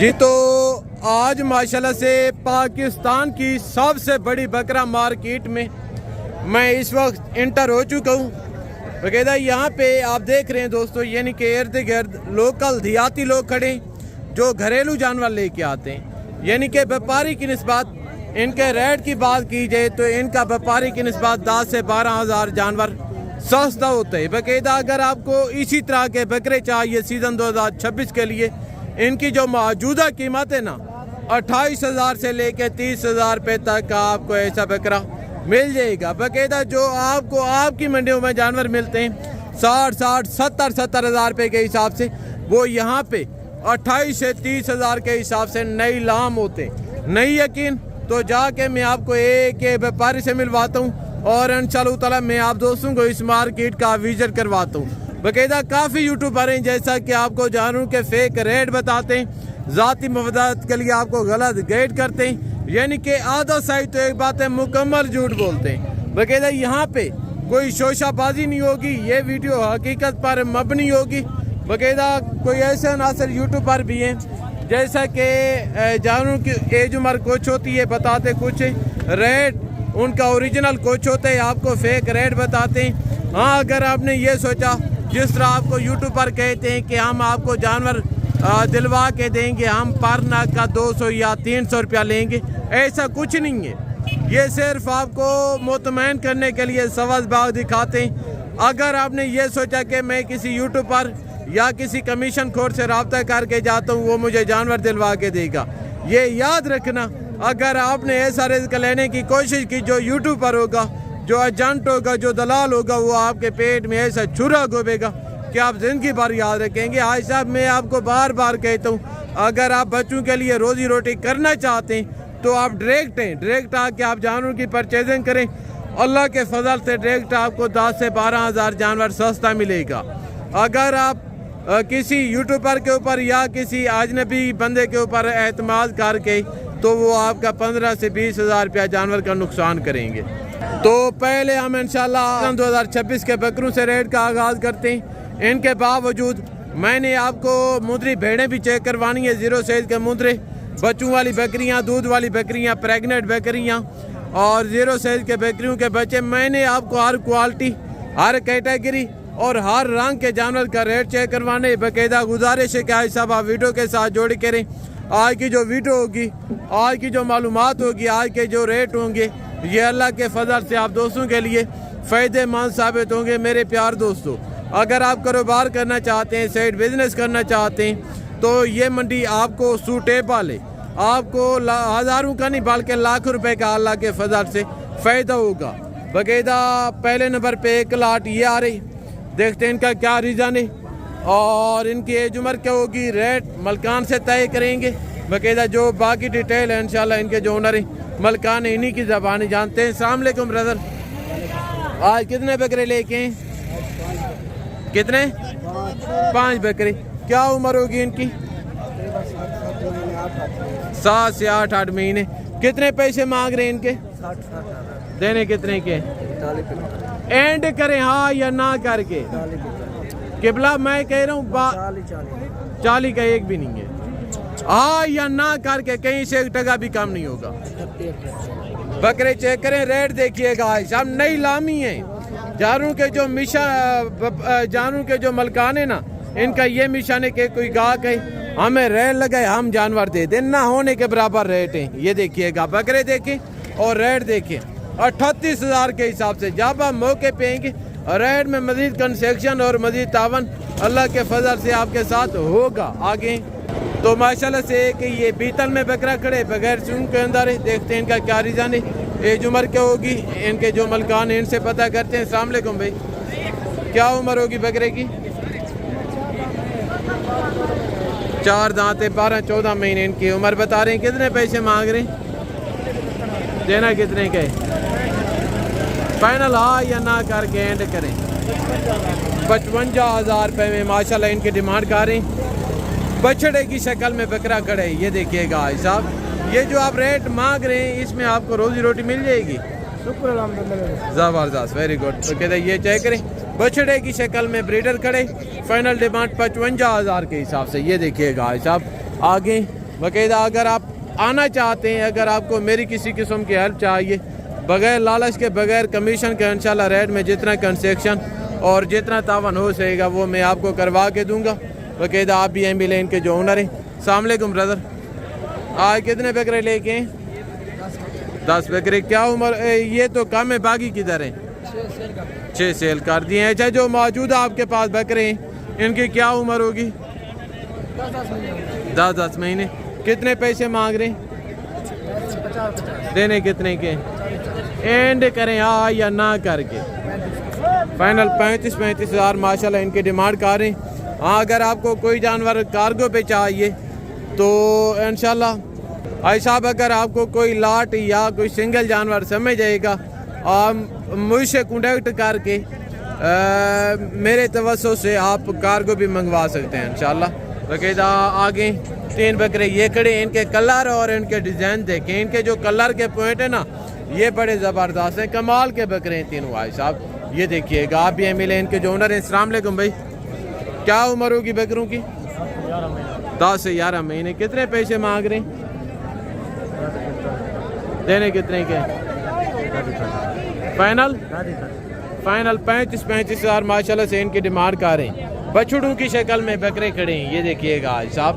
जी तो आज माशाल्लाह से पाकिस्तान की सबसे बड़ी बकरा मार्केट में मैं इस वक्त इंटर हो चुका हूँ। बकायदा यहाँ पे आप देख रहे हैं दोस्तों, यानी कि इर्द गिर्द लोकल देहाती लोग खड़े जो घरेलू जानवर लेके आते हैं। यानी कि व्यापारी की निस्बत इनके रेट की बात की जाए तो इनका व्यापारी की निस्बत 10 से 12 हज़ार जानवर सस्ता होता है। बाकायदा अगर आपको इसी तरह के बकरे चाहिए सीज़न 2026 के लिए, इनकी जो मौजूदा कीमत है ना 28,000 से लेके 30,000 रुपये तक आपको ऐसा बकरा मिल जाएगा। बाकायदा जो आपको आपकी मंडियों में जानवर मिलते हैं 60,000 70,000 रुपये के हिसाब से, वो यहाँ पे 28 से 30,000 के हिसाब से नई लाम होते हैं। नहीं यकीन तो जाके मैं आपको एक व्यापारी से मिलवाता हूँ और इंशाअल्लाह ताला मैं आप दोस्तों को इस मार्केट का विजिट करवाता हूँ। बाकायदा काफ़ी यूट्यूबर हैं जैसा कि आपको जानवरों के फेक रेट बताते हैं, ज़ाती मफादात के लिए आपको गलत गाइड करते हैं, यानी कि आधा सही तो एक बात है मुकम्मल झूठ बोलते हैं। बाकायदा यहाँ पे कोई शोशाबाजी नहीं होगी, ये वीडियो हकीकत पर मबनी होगी। बाकायदा कोई ऐसे अनासर यूट्यूबर भी हैं जैसा कि जानवरों की एज उम्र कुछ होती है, बताते कुछ रेट उनका ओरिजिनल कुछ होता है, आपको फेक रेट बताते हैं। हाँ, अगर आपने ये सोचा जिस तरह आपको यूट्यूब पर कहते हैं कि हम आपको जानवर दिलवा के देंगे, हम पर नाक का 200 या 300 रुपया लेंगे, ऐसा कुछ नहीं है। ये सिर्फ आपको मुतमईन करने के लिए सवाल बाग दिखाते हैं। अगर आपने ये सोचा कि मैं किसी यूट्यूब पर या किसी कमीशन खोर से रब्ता करके जाता हूँ वो मुझे जानवर दिलवा के देगा, ये याद रखना। अगर आपने ऐसा रिस्क लेने की कोशिश की, जो यूट्यूब पर होगा, जो एजेंट होगा, जो दलाल होगा, वो आपके पेट में ऐसा छुरा गोबेगा कि आप जिंदगी भर याद रखेंगे। आज साहब मैं आपको बार बार कहता हूँ, अगर आप बच्चों के लिए रोजी रोटी करना चाहते हैं तो आप डायरेक्ट आके आप जानवरों की परचेजिंग करें। अल्लाह के फजल से डायरेक्ट आपको 10 से 12 हज़ार जानवर सस्ता मिलेगा। अगर आप किसी यूट्यूबर के ऊपर या किसी अजनबी बंदे के ऊपर एतमाद करके तो वो आपका 15 से 20 हज़ार रुपया जानवर का नुकसान करेंगे। तो पहले हम इंशाल्लाह 2026 के बकरों से रेट का आगाज़ करते हैं। इनके बावजूद मैंने आपको मुंदरी भेड़ें भी चेक करवानी है, 0 साइज़ के मुंदरे, बच्चों वाली बकरियां, दूध वाली बकरियां, प्रेग्नेंट बकरियां और 0 साइज़ के बकरियों के बच्चे। मैंने आपको हर क्वालिटी, हर कैटेगरी और हर रंग के जानवर का रेट चेक करवाने। बाकायदा गुजारिश है कि आज सब आप वीडियो के साथ जोड़ करें। आज की जो वीडियो होगी, आज की जो मालूमात होगी, आज के जो रेट होंगे, ये अल्लाह के फजल से आप दोस्तों के लिए फ़ायदेमंद साबित होंगे। मेरे प्यार दोस्तों, अगर आप कारोबार करना चाहते हैं, साइड बिजनेस करना चाहते हैं तो ये मंडी आपको सूटेबल है। आपको हज़ारों का नहीं बल्कि लाखों रुपए का अल्लाह के फजल से फ़ायदा होगा। बाकायदा पहले नंबर पे एक लाट ये आ रही, देखते हैं इनका क्या रीज़न है और इनकी एज उम्र क्या होगी, रेट मलकान से तय करेंगे। बाकायदा जो बाकी डिटेल है इंशाल्लाह इनके जो ओनर है मलकान इन्हीं की ज़बानी जानते हैं। अस्सलाम वालेकुम ब्रदर, आज कितने बकरे लेके हैं? कितने? 5 बकरे। क्या उम्र होगी इनकी? 7 से 8 महीने। कितने पैसे मांग रहे हैं इनके? देने कितने के? एंड करें हाँ या ना करके? किबला मैं कह रहा हूँ 40 का एक भी नहीं है, हाँ या ना करके कहीं से 1 टका भी कम नहीं होगा। बकरे चेक करें, रेट देखिएगा। सब नई लामी है। जानवरों के जो जानवरों के जो मलकान है ना, इनका ये मिशन है कि कोई गाहक है हमें रेट लगाए हम जानवर दे दें, ना होने के बराबर रेट है। ये देखिएगा, बकरे देखें और रेट देखें 38,000 के हिसाब से। जब आप मौके पे आएंगे रेट में मजीद कंसेक्शन और मजीद तावन अल्लाह के फजल से आपके साथ होगा आगे। तो माशाल्लाह से कि ये बीतल में बकरा खड़े बगैर सूंघ के अंदर है। देखते हैं इनका क्या रीज़न है, एज उम्र क्या होगी, इनके जो मलकान हैं इनसे पता करते हैं। अस्सलाम वालेकुम भाई, क्या उम्र होगी बकरे की? 4 दांत, 12-14 महीने इनकी उम्र बता रहे हैं। कितने पैसे मांग रहे हैं? देना कितने के? फाइनल हाँ या ना करके एंड करें? 55,000 रुपये में माशाल्लाह इनकी डिमांड कर रहे हैं। बछड़े की शक्ल में बकरा खड़े, ये देखिएगा भाई साहब। ये जो आप रेट मांग रहे हैं इसमें आपको रोजी रोटी मिल जाएगी? ज़बरदस्त, वेरी गुड। तो कहते ये चेक करें, बछड़े की शक्ल में ब्रीडर खड़े, फाइनल डिमांड 55,000 के हिसाब से। ये देखिएगा भाई साहब, आगे बाकायदा अगर आप आना चाहते हैं, अगर आपको मेरी किसी किस्म की हेल्प चाहिए, बगैर लालच के, बगैर कमीशन के, इंशाल्लाह रेट में जितना कंसेक्शन और जितना तावन हो सकेगा वो मैं आपको करवा के दूंगा। बाकायदा आप भी एम लेन के जो ओनर हैं। अस्सलाम वालेकुम ब्रदर, आज कितने बकरे लेके हैं? 10 बकरे। क्या उम्र? ये तो कम है, बाकी किधर हैं? 6 सेल कर दिए हैं। अच्छा, जो मौजूदा आपके पास बकरे हैं इनकी क्या उम्र होगी? 10 महीने। कितने पैसे मांग रहे हैं? देने कितने के? एंड करें हाँ या ना करके? फाइनल 35 हज़ार माशाल्लाह इनकी डिमांड कर रहे हैं। हाँ, अगर आपको कोई जानवर कार्गो पे चाहिए तो इंशाल्लाह भाई साहब, अगर आपको कोई लाट या कोई सिंगल जानवर समझ जाएगा, आप मुझसे कॉन्टेक्ट करके मेरे तवज्जो से आप कार्गो भी मंगवा सकते हैं इंशाल्लाह। बाकायदा आगे 3 बकरे ये खड़े, इनके कलर और इनके डिज़ाइन देखें। इनके जो कलर के पॉइंट है ना, ये बड़े ज़बरदस्त हैं, कमाल के बकरे हैं तीनों भाई साहब। ये देखिएगा, आप भी मिले इनके जो ओनर हैं। अस्सलाम वालेकुम भाई, क्या उम्र होगी बकरों की? 10 से 11 महीने। कितने पैसे मांग रहे हैं? देने कितने के? फाइनल 35 हज़ार माशाल्लाह से इनकी डिमांड कर रहे हैं। बछड़ों की शक्ल में बकरे खड़े हैं, ये देखिएगा भाई साहब।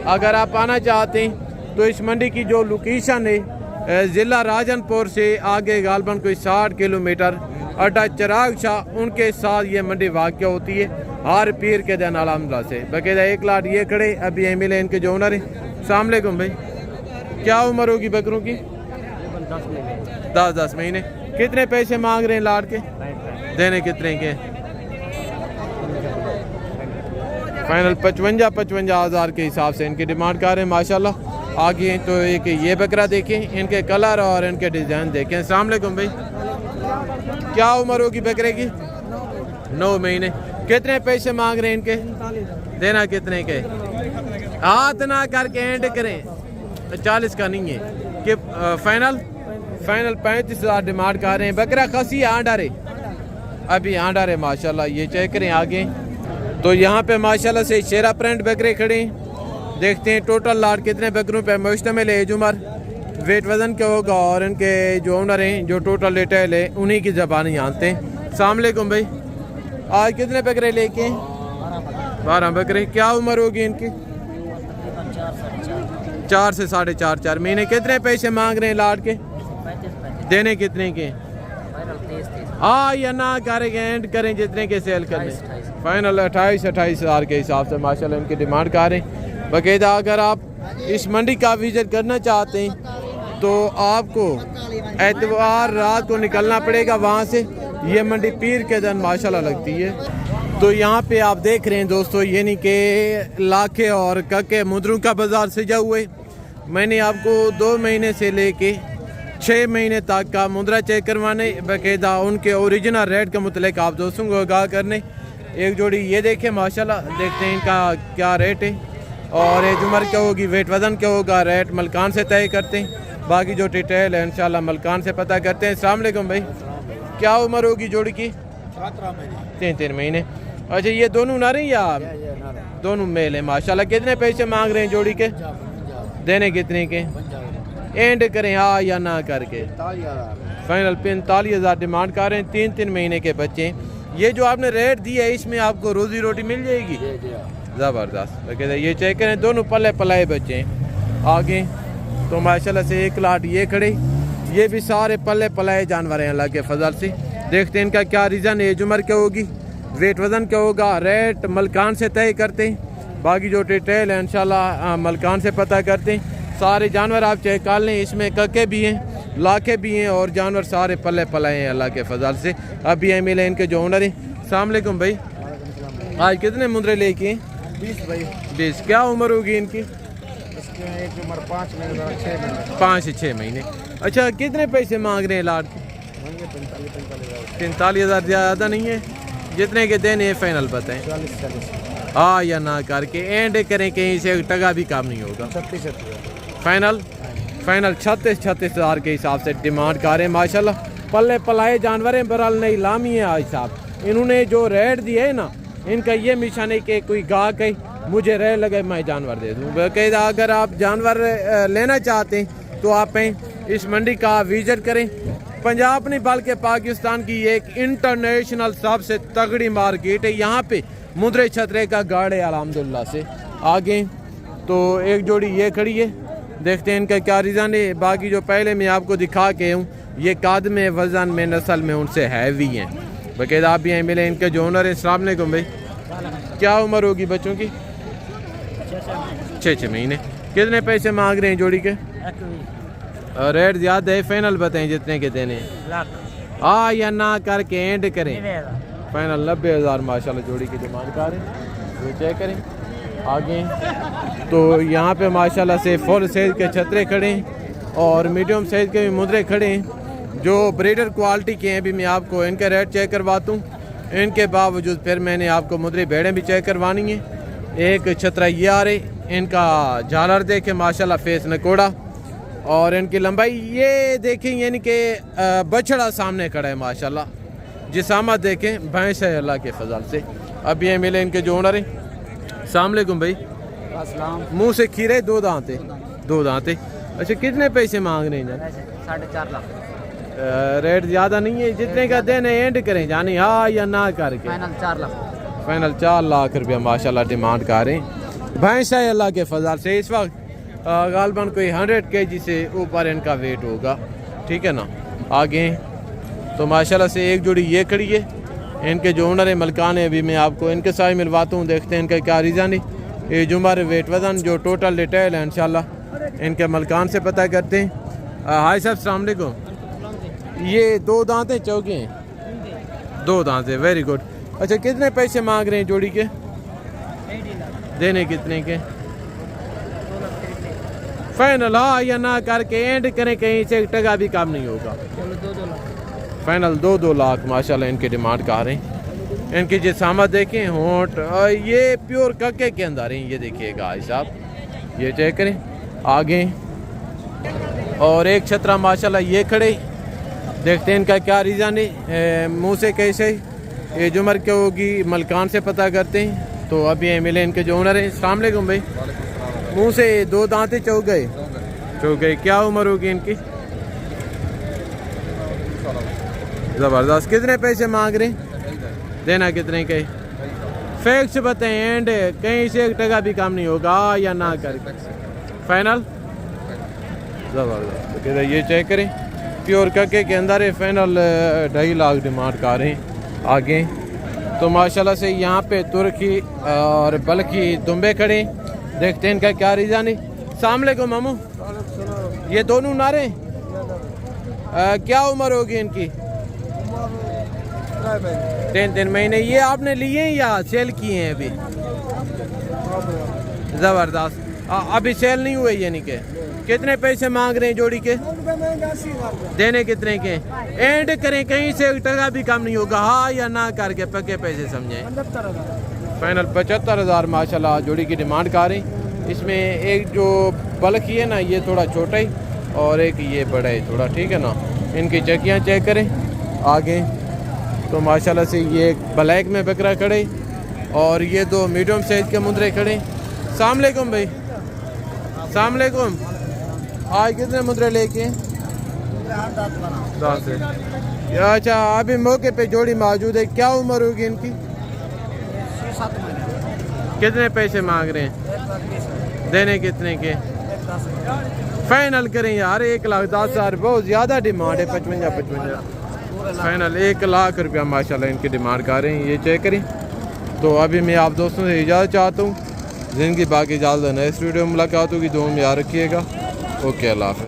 अगर आप आना चाहते हैं तो इस मंडी की जो लोकेशन है ज़िला राजनपुर से आगे गालबन कोई 60 किलोमीटर अड्डा चिराग शाह, उनके साथ ये मंडी वाक़ होती है हर पीर के दिन अलहमदुलिल्लाह से। बाकायदा 1 लाख ये खड़े, अभी एम इनके जो ओनर हैं। अस्सलाम वालेकुम भाई, क्या उम्र होगी बकरों की? 10 महीने। कितने पैसे मांग रहे हैं लाट के? देने कितने के? फाइनल 55 हज़ार के हिसाब से इनकी डिमांड कर रहे हैं माशाल्लाह। आगे तो एक ये बकरा देखें, इनके कलर और इनके डिज़ाइन देखें। अस्सलाम वालेकुम भाई, क्या उम्र होगी बकरे की? 9 महीने। कितने पैसे मांग रहे हैं इनके? देना कितने के? हाथ ना करके एंड करें, 40 का नहीं है कि फाइनल 35 हज़ार डिमांड कर रहे हैं। बकरा खसी आंडा रे, अभी आंडा रे माशाल्लाह। ये चेक करें आगे तो यहाँ पे माशाल्लाह से शेरा प्रिंट बकरे खड़े हैं। देखते हैं टोटल लाट कितने बकरों पे मुश्तमिल है, उम्र, वेट, वजन क्या होगा और इनके जो ओनर हैं, जो टोटल डिटेल है, उन्हीं की ज़बानी जानते हैं। अस्सलाम वालेकुम भाई, आज कितने बकरे लेके हैं? 12 बकरे। क्या उम्र होगी इनकी? 4 से 4.5 महीने। कितने पैसे मांग रहे हैं लाट के? देने कितने के? हाँ या ना करेंगे, एंड करें जितने के सेल करें। फाइनल 28 हज़ार के हिसाब से माशाल्लाह इनकी डिमांड कर रहे हैं। बाकायदा अगर आप इस मंडी का विजिट करना चाहते हैं तो आपको एतवार रात को निकलना पड़ेगा वहाँ से। ये मंडी पीर के दिन माशाल्लाह लगती है। तो यहाँ पे आप देख रहे हैं दोस्तों, यानी कि लाखे और कके मुद्रों का बाजार सजा हुए। मैंने आपको 2 महीने से लेके 6 महीने तक का मुद्रा चेक करवाने, बाकायदा उनके ओरिजिनल रेट के मुतल्लिक आप दोस्तों को आगाह करने। एक जोड़ी ये देखें माशाल्लाह, देखते हैं इनका क्या रेट है और एज उम्र क्या होगी, वेट वज़न क्या होगा, रेट मलकान से तय करते हैं। बाकी जो डिटेल है इंशाल्लाह मलकान से पता करते हैं। अस्सलाम वालेकुम भाई, क्या उम्र होगी जोड़ी की? 3 महीने। अच्छा, ये दोनों नर हैं या दोनों मेल हैं माशाल्लाह। कितने पैसे मांग रहे हैं जोड़ी के? देने कितने के? एंड करें हाँ या ना करके? फाइनल 45 हज़ार डिमांड कर रहे हैं। 3 महीने के बच्चे। ये जो आपने रेट दिया है इसमें आपको रोजी रोटी मिल जाएगी? ज़बरदस्त। ये चेक करें, दोनों पल्ले पलाए बच्चे हैं। आगे तो माशाल्लाह से 1 लाख ये खड़े, ये भी सारे पल्ले पलाए जानवर हैं अल्लाह के फजल से। देखते हैं इनका क्या रीज़न है, उम्र क्या होगी, वेट वज़न क्या होगा, रेट मलकान से तय करते हैं। बाकी जो डिटेल है इंशाल्लाह मलकान से पता करते हैं। सारे जानवर आप चेक कर लें, इसमें कके भी हैं, लाखे भी हैं और जानवर सारे पल्ले पलाए हैं अल्लाह के फजल से। अभी एम एल इनके जो ओनर हैं। अस्सलाम वालेकुम भाई, आज कितने मुंदरे लेके हैं? 20 भाई। 20। क्या उम्र होगी इनकी? एक उम्र 5 महीने 6 महीने। 5 से 6 महीने। अच्छा, कितने पैसे मांग रहे हैं लाट के? 45 हज़ार। ज़्यादा नहीं है, जितने के देने हैं फाइनल बताएं। 40 हाँ या ना करके एंड करें, कहीं से टका भी काम नहीं होगा। 36 फाइनल 36 हज़ार के हिसाब से डिमांड कर रहे हैं माशाल्लाह। पल्ले पलाए जानवर हैं, बहरहाल नहीं लामी है आज साहब। इन्होंने जो रेट दिए है ना, इनका ये मिशन है कि कोई गाहक है मुझे रह लगे मैं जानवर दे दूँ। बाकायदा अगर आप जानवर लेना चाहते हैं तो आप इस मंडी का विजिट करें। पंजाब नहीं बल्कि पाकिस्तान की एक इंटरनेशनल सबसे तगड़ी मार्केट है। यहाँ पे मुद्रे छतरे का गाड़ है अल्हम्दुलिल्लाह से। आगे तो एक जोड़ी ये खड़ी है, देखते हैं इनका क्या रीज़न है। बाकी जो पहले मैं आपको दिखा के हूँ ये कद में, वज़न में, नस्ल में उनसे हैवी हैं। बाकायदा आप भी यहाँ मिले। इनके जो ओनर है, अस्सलाम वालेकुम भाई, क्या उम्र होगी बच्चों की? 6 महीने। कितने पैसे मांग रहे हैं जोड़ी के? रेट ज़्यादा है, फाइनल बताएं जितने के देने। हाँ या ना करके एंड करें। फाइनल 90,000 माशाल्लाह जोड़ी की डिमांड कर रहे हैं। वो चेक करें आगे। तो यहाँ पे माशाल्लाह से फुल साइज के छतरे खड़े हैं और मीडियम साइज के भी मुद्रे खड़े हैं जो ब्रीडर क्वालिटी के हैं। भी मैं आपको इनके रेट चेक करवाता हूँ। इनके बावजूद फिर मैंने आपको मुद्रे भेड़ें भी चेक करवानी है। एक छतरा ये आ रहे, इनका झालर देखें माशाल्लाह, फेस नकोड़ा, और इनकी लंबाई ये देखें, यानी कि बछड़ा सामने खड़ा है माशाल्लाह। जिसामत देखें, भैंस है अल्लाह के फजल से। अब ये मिले इनके जो ओनर हैं। अस्सलाम वालेकुम भाई, मुँह से खीरे, 2 दांत है। 2 दांत है। अच्छा, कितने पैसे मांग रहे हैं? 4.5 लाख। रेट ज़्यादा नहीं है, जितने का देने एंड करें जानी, हाँ या ना करके। फाइनल 4 लाख। फाइनल 4 लाख रुपया माशाल्लाह डिमांड कर रहे हैं। भैंस है अल्लाह के फजल से। इस वक्त गालबन कोई 100 kg से ऊपर इनका वेट होगा, ठीक है ना। आगे तो माशाल्लाह से एक जोड़ी ये खड़ी है। इनके जो ओनर है मलकान है, अभी मैं आपको इनके साथ मिलवाता हूँ। देखते हैं इनका क्या रीज़न है। ये जुमर वेट वज़न जो टोटल डिटेल है इंशाल्लाह इनके मलकान से पता करते हैं। हाय साहब, अस्सलाम वालेकुम। ये 2 दांत हैं, चौके हैं? 2 दांत है, वेरी गुड। अच्छा, कितने पैसे मांग रहे हैं जोड़ी के? देने कितने के? फाइनल हाँ या ना करके एंड करें, कहीं से 1 टका भी कम नहीं होगा। फाइनल 2 लाख माशाल्लाह इनकी डिमांड कर रहे हैं। इनकी जिसामत देखें, होंठ, ये प्योर कक्के के अंदर हैं। ये देखिएगा भाई साहब, ये चेक करें आगे। और एक छतरा माशाल्लाह ये खड़े, देखते हैं इनका क्या रीज़न है। मुँह से कैसे ये जुमर क्या होगी, मलकान से पता करते हैं। तो अभी ये मिले इनके जो ओनर हैं। अस्सलाम वालेकुम भाई, मुँह से 2 दांतें चौक गए। क्या उम्र होगी इनकी? ज़बरदस्त। कितने पैसे मांग रहे हैं? देना कितने के? फैक्स बताएं, एंड कहीं से 1 टका भी कम नहीं होगा या ना करके। फाइनल ज़बरदस्त। तो ये चेक करें, प्योर कके के अंदर है। फाइनल 2.5 लाख डिमांड कर रहे हैं। आगे तो माशाल्लाह से यहाँ पे तुर्की और बल्कि दुम्बे खड़े, देखते हैं इनका क्या रीज़न है। अस्सलाम वालेकुम मामू, ये दोनों नारे क्या उम्र होगी इनकी? 3 महीने। ये आपने लिए हैं या सेल किए हैं अभी? ज़बरदस्त। अभी सेल नहीं हुए यानी कि। कितने पैसे मांग रहे हैं जोड़ी के? देने कितने के? एंड करें, कहीं से 1 टका भी कम नहीं होगा, हाँ या ना करके पक्के पैसे समझें। फाइनल 75,000 माशाल्लाह जोड़ी की डिमांड कर रही। इसमें एक जो बल्क है ना, ये थोड़ा छोटा ही, और एक ये बड़ा है थोड़ा, ठीक है ना। इनकी चक्कियाँ चेक करें आगे। तो माशाल्लाह से ये एक ब्लैक में बकरा खड़े और ये 2 मीडियम साइज के मुद्रे खड़े। अस्सलाम वालेकुम भाई, अस्सलाम वालेकुम। आज कितने मुद्रे लेके? 10 है। अच्छा, अभी मौके पे जोड़ी मौजूद है। क्या उम्र होगी इनकी? 6-7 महीने। कितने पैसे मांग रहे हैं? देने कितने के? फाइनल करें यार, 1,10,000 बहुत ज़्यादा डिमांड है। 55 फाइनल 1 लाख रुपया माशाल्लाह इनकी डिमांड कर रहे हैं। ये चेक करें। तो अभी मैं आप दोस्तों से इजाज़त चाहता हूँ। ज़िंदगी बाकी इजाज़त है। नेक्स्ट वीडियो में मुलाकात होगी। दुआ में याद रखिएगा। ओके, अल्लाह हाफ़िज़।